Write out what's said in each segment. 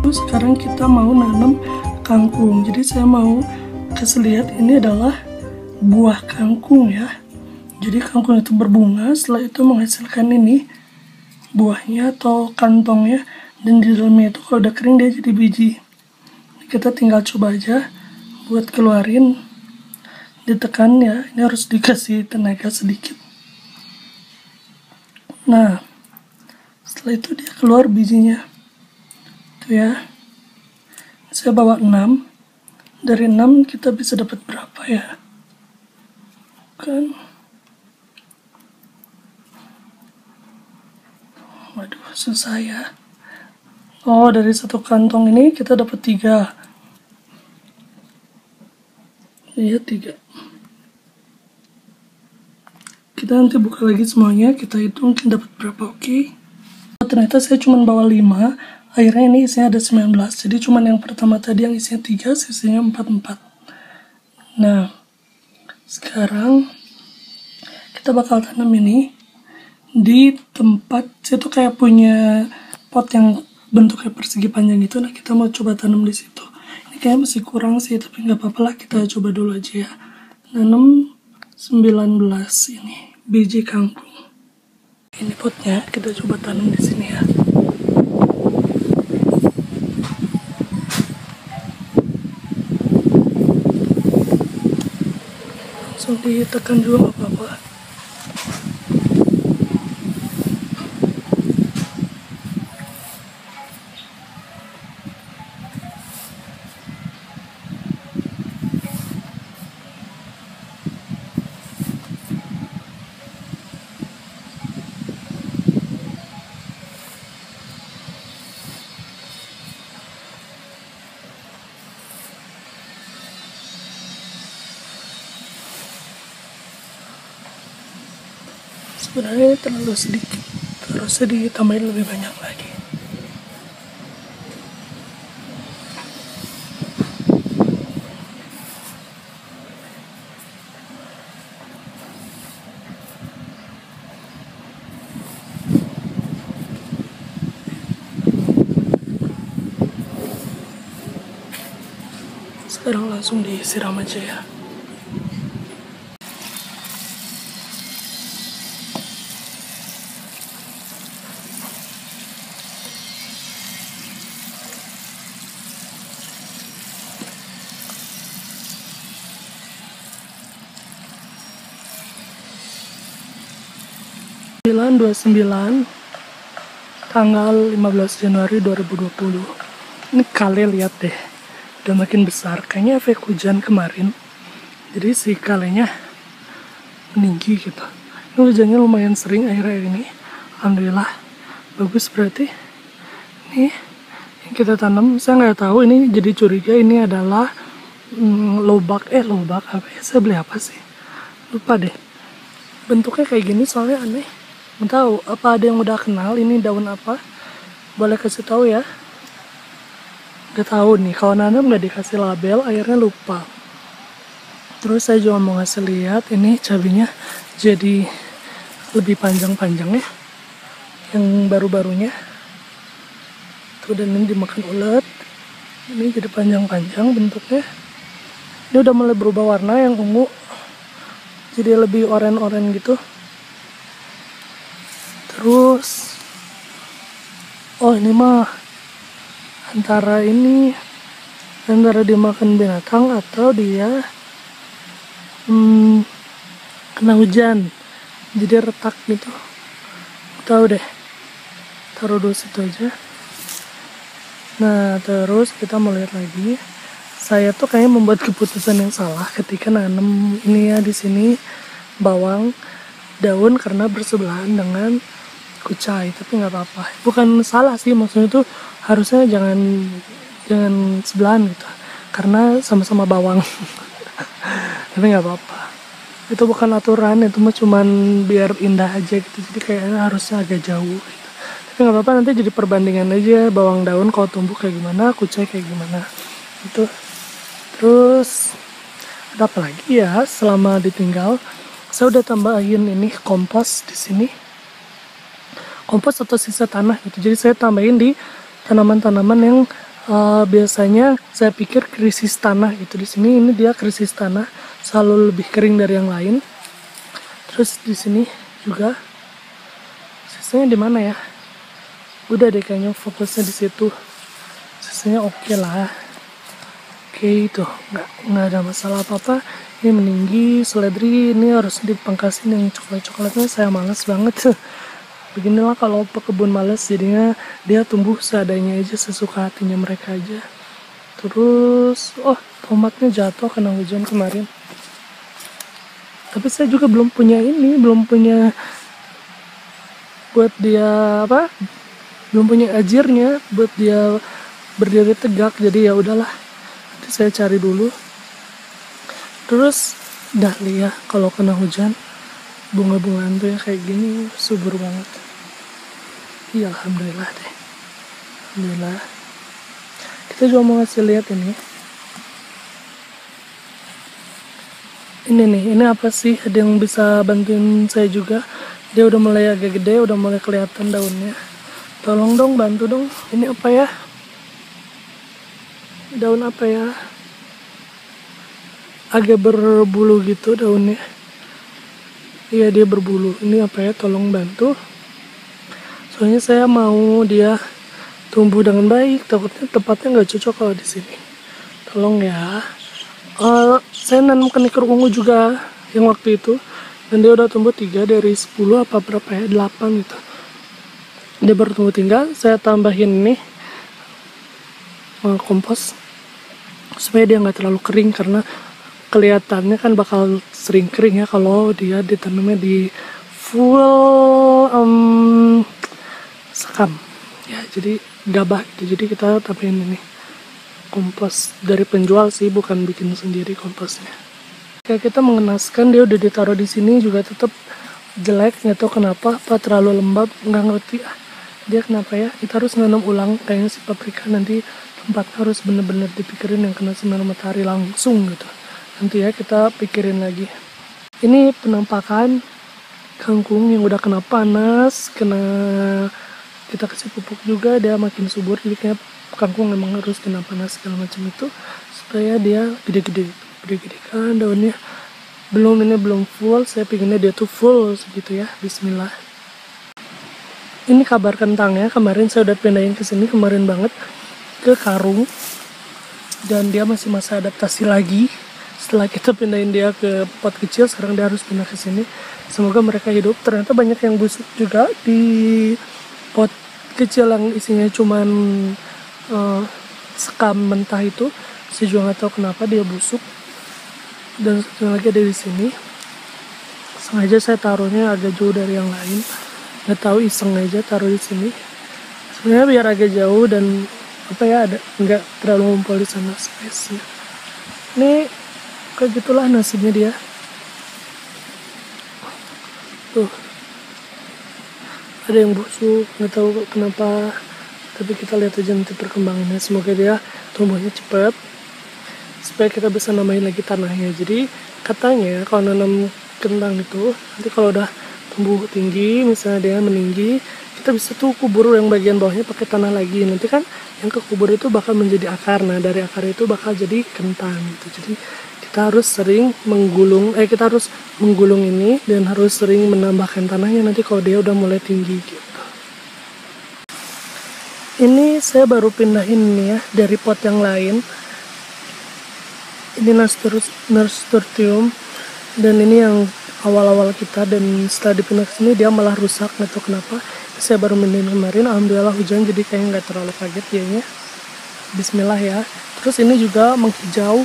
Sekarang kita mau nanam kangkung. Jadi saya mau kasih lihat ini adalah buah kangkung ya. Jadi kangkung itu berbunga, setelah itu menghasilkan ini buahnya atau kantongnya, dan di dalamnya itu kalau udah kering dia jadi biji. Kita tinggal coba aja buat keluarin, ditekan ya, ini harus dikasih tenaga sedikit. Nah, setelah itu dia keluar bijinya. Itu ya. Saya bawa 6. Dari 6 kita bisa dapat berapa ya? Kan. Waduh, susah ya. Oh, dari satu kantong ini kita dapat 3. Iya, 3. Kita nanti buka lagi semuanya, kita hitung mungkin dapat berapa, oke? Ternyata saya cuma bawa 5, akhirnya ini isinya ada 19. Jadi cuma yang pertama tadi yang isinya 3, sisanya 4. Nah, sekarang kita bakal tanam ini di tempat, saya tuh kayak punya pot yang bentuknya persegi panjang gitu. Nah, kita mau coba tanam di situ. Ini kayaknya masih kurang sih, tapi nggak apa-apa lah, kita coba dulu aja ya. Nanam 19 ini biji kangkung. Ini potnya, kita coba tanam di sini ya. Langsung ditekan juga nggak apa-apa. Sebenarnya ini terlalu sedikit, harusnya ditambahin lebih banyak lagi. Sekarang langsung disiram aja ya. Bulan 29 tanggal 15 Januari 2020. Ini kale, lihat deh, udah makin besar, kayaknya efek hujan kemarin, jadi si kalenya meninggi gitu. Ini hujannya lumayan sering akhir-akhir ini, alhamdulillah bagus. Berarti ini yang kita tanam, saya nggak tahu, ini jadi curiga ini adalah lobak apa ya, saya beli apa sih, lupa deh. Bentuknya kayak gini soalnya aneh. Nggak tahu apa ada yang udah kenal ini daun apa, boleh kasih tahu ya. Nggak tahu nih, kalau nanam nggak dikasih label akhirnya lupa. Terus saya juga mau ngasih lihat ini cabenya jadi lebih panjang-panjang ya, yang baru-barunya tuh, dan ini dimakan ulet. Ini jadi panjang-panjang bentuknya. Ini udah mulai berubah warna, yang ungu jadi lebih oranye-oranye gitu. Terus, oh ini mah antara dimakan binatang atau dia kena hujan, jadi retak gitu. Tahu deh, taruh dulu situ aja. Nah, terus kita mau lihat lagi. Saya tuh kayaknya membuat keputusan yang salah ketika nanam ini ya, di sini bawang daun karena bersebelahan dengan kucai, tapi nggak apa-apa. Bukan salah sih, maksudnya tuh harusnya jangan sebelahan gitu, karena sama-sama bawang. Tapi nggak apa-apa, itu bukan aturan, itu mah cuman biar indah aja gitu, jadi kayaknya harusnya agak jauh gitu. Tapi nggak apa-apa, nanti jadi perbandingan aja, bawang daun kalau tumbuh kayak gimana, kucai kayak gimana itu. Terus ada apa lagi ya selama ditinggal? Saya udah tambahin ini kompos di sini, kompos atau sisa tanah gitu. Jadi saya tambahin di tanaman-tanaman yang Biasanya saya pikir krisis tanah gitu. Di sini ini dia krisis tanah, selalu lebih kering dari yang lain. Terus di sini juga sisanya di mana ya? Udah deh kayaknya fokusnya di situ. Sisanya oke lah. Oke itu nggak ada masalah apa-apa. Ini meninggi, seledri ini harus dipangkasin yang coklat-coklatnya, saya malas banget. Beginilah kalau pekebun males, jadinya dia tumbuh seadanya aja, sesuka hatinya mereka aja. Terus tomatnya jatuh kena hujan kemarin. Tapi saya juga belum punya buat dia apa, belum punya ajirnya buat dia berdiri tegak, jadi ya udahlah, nanti saya cari dulu. Terus dahlia kalau kena hujan, bunga-bungaan tuh ya kayak gini subur banget. Iya, alhamdulillah deh. Alhamdulillah. Kita juga mau ngasih lihat ini. Ini nih, ini apa sih? Ada yang bisa bantuin saya juga. Dia udah mulai agak gede, udah mulai kelihatan daunnya. Tolong dong, bantu dong. Ini apa ya? Daun apa ya? Agak berbulu gitu daunnya. Iya, dia berbulu. Ini apa ya? Tolong bantu. Soalnya saya mau dia tumbuh dengan baik. Takutnya tempatnya nggak cocok kalau di sini. Tolong ya. Saya nanamkan ikan ungu juga yang waktu itu. Dan dia udah tumbuh 3 dari 10 apa berapa ya? 8 gitu. Dia baru tumbuh 3. Saya tambahin ini kompos. Supaya dia nggak terlalu kering, karena kelihatannya kan bakal sering kering ya kalau dia ditanamnya di full sekam ya, jadi gabah gitu. Jadi kita tambahin ini kompos dari penjual sih, bukan bikin sendiri komposnya. Kayak kita mengenaskan, dia udah ditaruh di sini juga tetap jelek, nggak tahu kenapa, apa terlalu lembab, nggak ngerti dia kenapa ya. Kita harus nanam ulang kayaknya si paprika, nanti tempatnya harus bener-bener dipikirin yang kena sinar matahari langsung gitu. Nanti ya kita pikirin lagi. Ini penampakan kangkung yang udah kena panas, kita kasih pupuk juga, dia makin subur. Jadi kayak kangkung memang harus kena panas segala macam itu supaya dia gede-gede kan daunnya. Ini belum full, saya pinginnya dia tuh full segitu ya. Bismillah. Ini kabar kentangnya, kemarin saya udah pindahin ke sini kemarin banget ke karung, dan dia masih masa adaptasi lagi. Setelah kita pindahin dia ke pot kecil, sekarang dia harus pindah ke sini. Semoga mereka hidup. Ternyata banyak yang busuk juga di pot kecil yang isinya cuman sekam mentah itu. Saya juga nggak tahu kenapa dia busuk. Dan satu lagi ada di sini. Sengaja saya taruhnya agak jauh dari yang lain. Nggak tahu, iseng aja taruh di sini. Sebenarnya biar agak jauh dan ada nggak terlalu ngumpul di sana space-nya. Ini kayak gitulah nasibnya dia. Tuh, ada yang busuk, nggak tahu kenapa, tapi kita lihat aja nanti perkembangannya. Semoga dia tumbuhnya cepat supaya kita bisa namain lagi tanahnya. Jadi katanya kalau nanam kentang itu nanti kalau udah tumbuh tinggi, misalnya dia meninggi, kita bisa tuh kubur yang bagian bawahnya pakai tanah lagi. Nanti kan yang kekubur itu bakal menjadi akar. Nah dari akar itu bakal jadi kentang gitu. Jadi kita harus sering menggulung ini, dan harus sering menambahkan tanahnya nanti kalau dia udah mulai tinggi gitu. Ini saya baru pindahin ini ya dari pot yang lain. Ini nasturtium, dan ini yang awal-awal kita, dan setelah dipindah ke sini dia malah rusak, nggak tahu kenapa. Saya baru pindahin kemarin, alhamdulillah hujan jadi kayaknya nggak terlalu kaget dianya. Bismillah ya. Terus ini juga menghijau.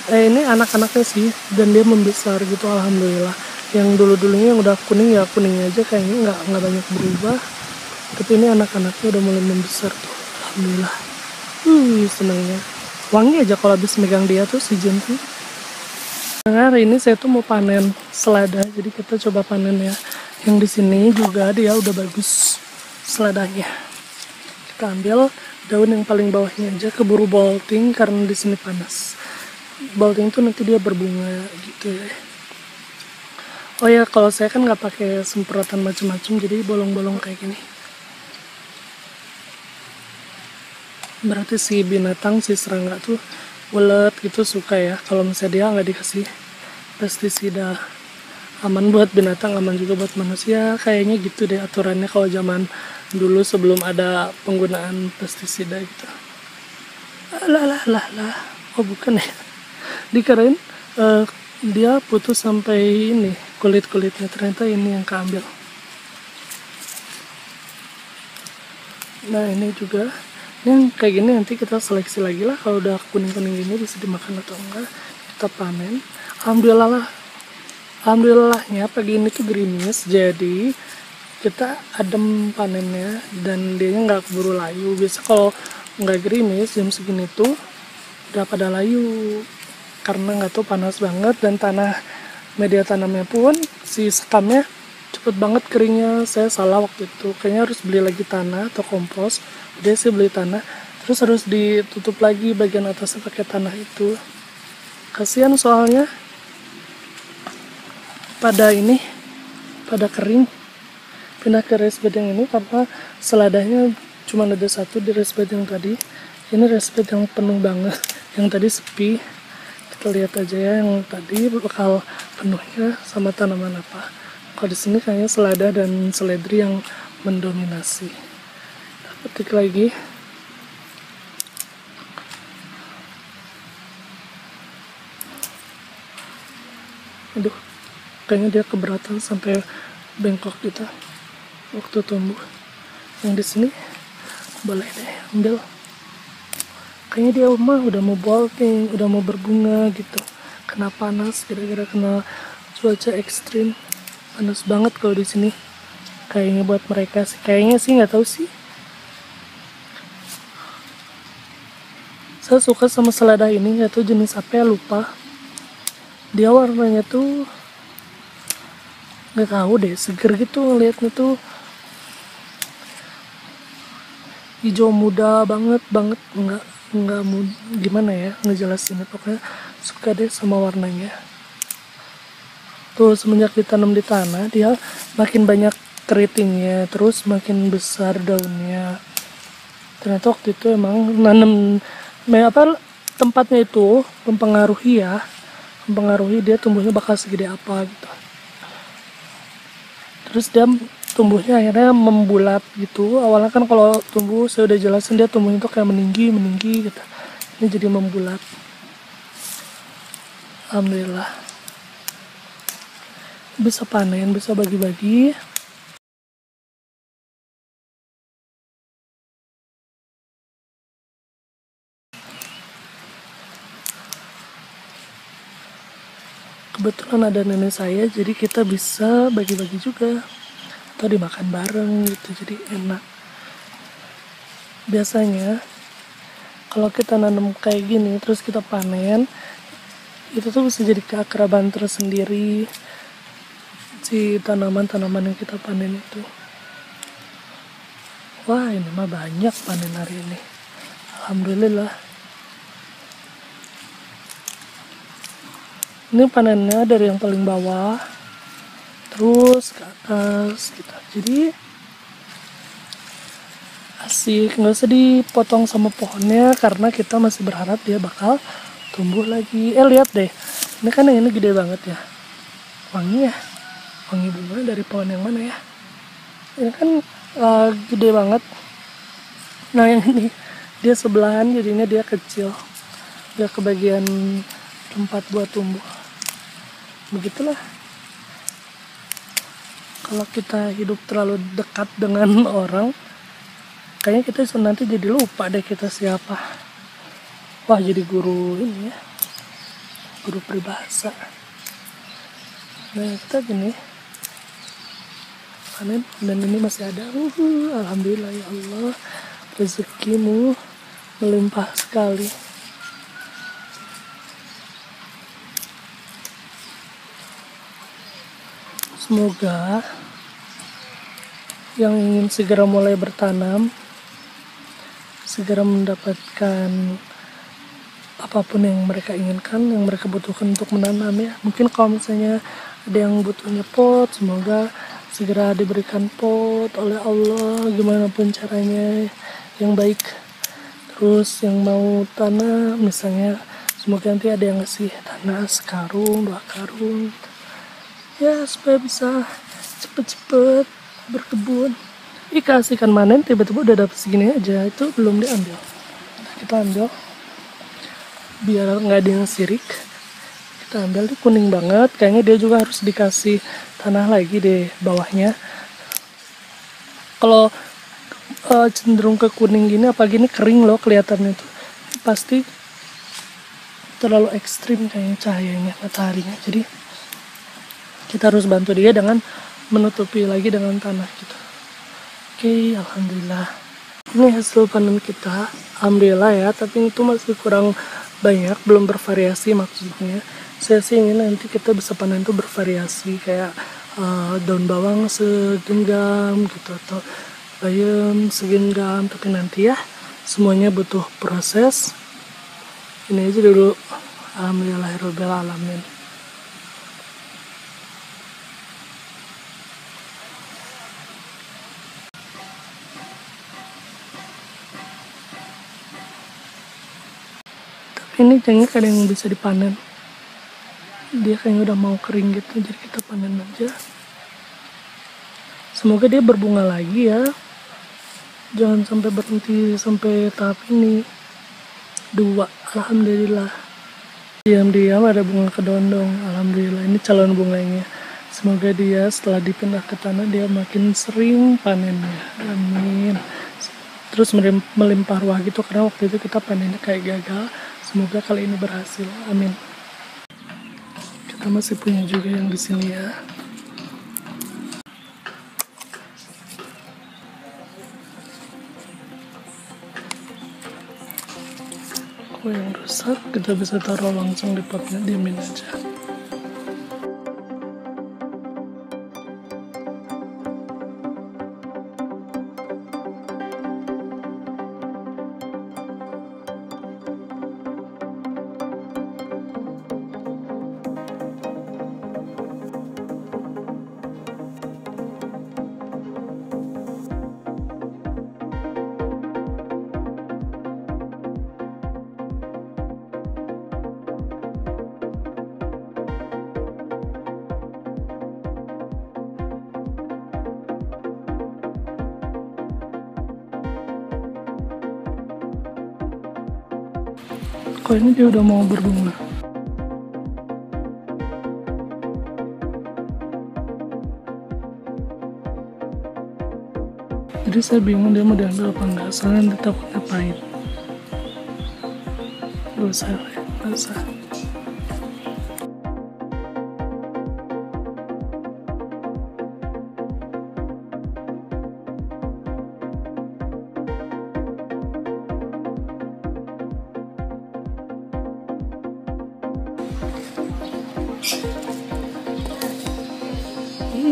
Ini anak-anaknya sih, dan dia membesar gitu, alhamdulillah. Yang dulu-dulunya yang udah kuning ya kuning aja, kayaknya nggak banyak berubah. Tapi ini anak-anaknya udah mulai membesar tuh, alhamdulillah. Senangnya. Wangi aja kalau habis megang dia tuh si jentil. Nah, hari ini saya tuh mau panen selada, jadi kita coba panen ya. Yang di sini juga dia udah bagus seladanya. Kita ambil daun yang paling bawahnya aja, keburu bolting karena di sini panas. Bolting itu nanti dia berbunga gitu ya. Oh ya, kalau saya kan nggak pakai semprotan macam-macam, jadi bolong-bolong kayak gini. Berarti si binatang, si serangga tuh ulet gitu suka ya kalau misalnya dia nggak dikasih pestisida. Aman buat binatang, aman juga buat manusia, kayaknya gitu deh aturannya kalau zaman dulu sebelum ada penggunaan pestisida gitu. Lah, oh bukan ya, dikirain eh, dia putus sampai ini kulit-kulitnya, ternyata ini yang keambil. Nah ini juga, yang kayak gini nanti kita seleksi lagi lah, kalau udah kuning-kuning gini bisa dimakan atau enggak, kita panen. Alhamdulillahnya pagi ini tuh gerimis, jadi kita adem panennya dan dia nggak keburu layu. Biasa kalau nggak gerimis jam segini tuh udah pada layu karena nggak tahu panas banget, dan tanah media tanamnya pun si sekamnya cepet banget keringnya. Saya salah waktu itu, kayaknya harus beli lagi tanah atau kompos. Dia sih beli tanah, terus harus ditutup lagi bagian atasnya pakai tanah itu. Kasihan soalnya pada kering, pindah ke race bed yang ini karena seladahnya cuma ada satu di race bed yang tadi. Ini race bed yang penuh banget, yang tadi sepi. Kita lihat aja ya, yang tadi bakal penuhnya sama tanaman apa. Kalau di sini kayaknya selada dan seledri yang mendominasi. Petik lagi. Aduh, kayaknya dia keberatan sampai bengkok gitu waktu tumbuh. Yang di sini boleh deh ambil. Kayaknya dia udah mau bolting, udah mau berbunga gitu. Kena panas, gara-gara kena cuaca ekstrim. Panas banget kalau di sini. Kayaknya buat mereka sih, kayaknya sih nggak tahu sih. Saya suka sama selada ini, nggak tahu jenis apa ya, lupa. Dia warnanya tuh nggak tahu deh, seger gitu ngeliatnya tuh, hijau muda banget, nggak gimana ya ngejelasinnya, pokoknya suka deh sama warnanya. Tuh semenjak ditanam di tanah dia makin banyak keritingnya, terus makin besar daunnya. Ternyata waktu itu emang tempatnya itu mempengaruhi dia tumbuhnya bakal segede apa gitu. Terus dia tumbuhnya akhirnya membulat gitu. Awalnya kan kalau tumbuh saya udah jelasin dia tumbuhnya tuh kayak meninggi gitu. Ini jadi membulat. Alhamdulillah bisa panen, bisa bagi-bagi. Kebetulan ada nenek saya, jadi kita bisa bagi-bagi juga atau dimakan bareng gitu, jadi enak. Biasanya kalau kita nanam kayak gini terus kita panen, itu tuh bisa jadi keakraban tersendiri si tanaman-tanaman yang kita panen itu. Wah ini mah banyak panen hari ini, alhamdulillah. Ini panennya dari yang paling bawah terus ke atas gitu, jadi asik, nggak usah dipotong sama pohonnya karena kita masih berharap dia bakal tumbuh lagi. Lihat deh, ini kan yang ini gede banget ya, wangi bunga dari pohon yang mana ya, ini kan gede banget. Nah yang ini dia sebelahan, jadinya dia kecil, nggak kebagian tempat buat tumbuh. Begitulah kalau kita hidup terlalu dekat dengan orang, kayaknya kita nanti jadi lupa deh kita siapa. Wah jadi guru ini ya, guru peribahasa. Nah kita gini panen, dan ini masih ada. Alhamdulillah ya Allah, rezekimu melimpah sekali. Semoga yang ingin segera mulai bertanam segera mendapatkan apapun yang mereka inginkan, yang mereka butuhkan untuk menanam ya. Mungkin kalau misalnya ada yang butuhnya pot, semoga segera diberikan pot oleh Allah, gimana pun caranya yang baik. Terus yang mau tanah misalnya, semoga nanti ada yang ngasih tanah sekarung, 2 karung gitu. Ya supaya bisa cepet-cepet berkebun. Keasikan manen tiba-tiba udah dapet segini aja, itu belum diambil. Kita ambil biar nggak ada yang sirik. Kita ambil, ini kuning banget, kayaknya dia juga harus dikasih tanah lagi deh bawahnya. Kalau cenderung ke kuning gini, apalagi ini kering loh kelihatannya tuh, pasti terlalu ekstrim kayaknya cahayanya, mataharinya. Jadi kita harus bantu dia dengan menutupi lagi dengan tanah gitu. Oke, alhamdulillah. Ini hasil panen kita, alhamdulillah ya, tapi itu masih kurang banyak, belum bervariasi maksudnya. Saya sih ingin nanti kita bisa panen itu bervariasi, kayak daun bawang segenggam gitu, atau bayam segenggam, tapi nanti ya semuanya butuh proses. Ini aja dulu, alhamdulillahirabbil alamin. Tapi ini kayaknya kadang yang bisa dipanen, dia kayaknya udah mau kering gitu, jadi kita panen aja. Semoga dia berbunga lagi ya, jangan sampai berhenti sampai tahap ini. 2, alhamdulillah. Diam-diam ada bunga kedondong, alhamdulillah. Ini calon bunganya. Semoga dia setelah dipindah ke tanah dia makin sering panennya, amin. Terus melimpah ruah gitu, karena waktu itu kita panennya kayak gagal. Semoga kali ini berhasil, amin. Kita masih punya juga yang di sini ya. Kalau yang rusak kita bisa taruh langsung di potnya, diamin aja. Kok ini dia udah mau berbunga. Jadi saya bingung dia mau diambil apa enggak, soalnya nanti takutnya pahit. Gak usah, gak usah.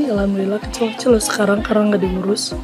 Alhamdulillah kecil-kecil sekarang karena nggak diurus.